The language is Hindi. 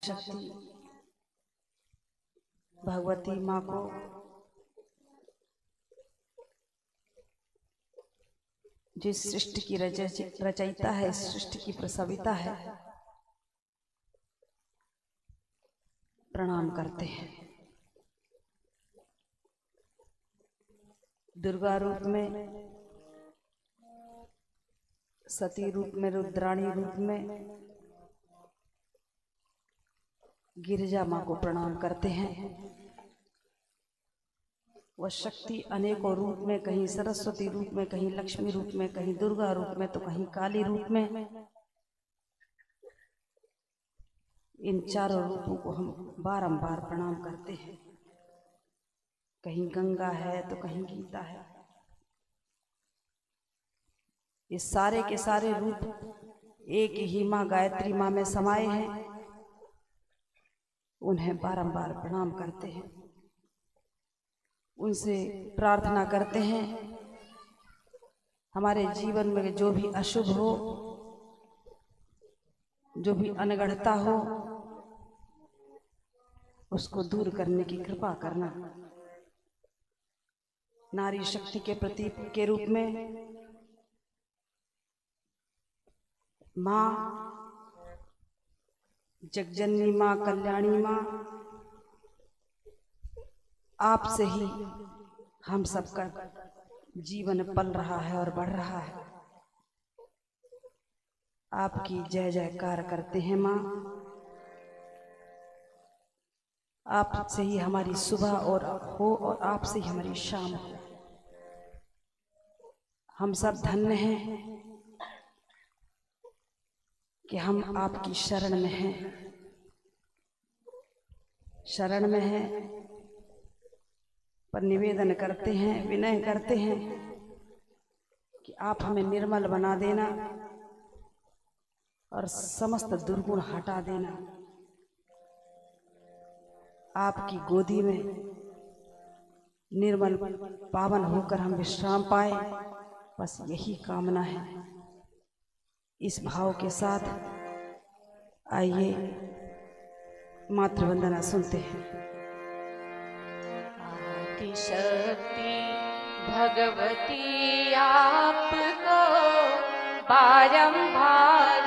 शक्ति भगवती माँ को जिस सृष्टि की रचयिता है, इस सृष्टि की प्रसविता है, प्रणाम करते हैं। दुर्गा रूप में, सती रूप में, रुद्राणी रूप में, गिरिजा माँ को प्रणाम करते हैं। वह शक्ति अनेकों रूप में, कहीं सरस्वती रूप में, कहीं लक्ष्मी रूप में, कहीं दुर्गा रूप में, तो कहीं काली रूप में। इन चारों रूपों को हम बारंबार प्रणाम करते हैं। कहीं गंगा है तो कहीं गीता है। ये सारे के सारे रूप एक ही माँ गायत्री माँ में समाये हैं। उन्हें बारंबार प्रणाम करते हैं, उनसे प्रार्थना करते हैं हमारे जीवन में जो भी अशुभ हो, जो भी अनगढ़ता हो, उसको दूर करने की कृपा करना। नारी शक्ति के प्रतीक के रूप में माँ, जगजननी माँ, कल्याणी माँ, आपसे ही हम सबका जीवन पल रहा है और बढ़ रहा है। आपकी जय जयकार करते हैं माँ। आपसे ही हमारी सुबह और आपसे ही हमारी शाम हो। हम सब धन्य हैं कि हम आपकी शरण में हैं, शरण में हैं। पर निवेदन करते हैं, विनय करते हैं कि आप हमें निर्मल बना देना और समस्त दुर्गुण हटा देना। आपकी गोदी में निर्मल पावन होकर हम विश्राम पाए, बस यही कामना है। इस भाव के साथ आइए मातृवंदना सुनते हैं। शक्ति भगवती आपको बारंबार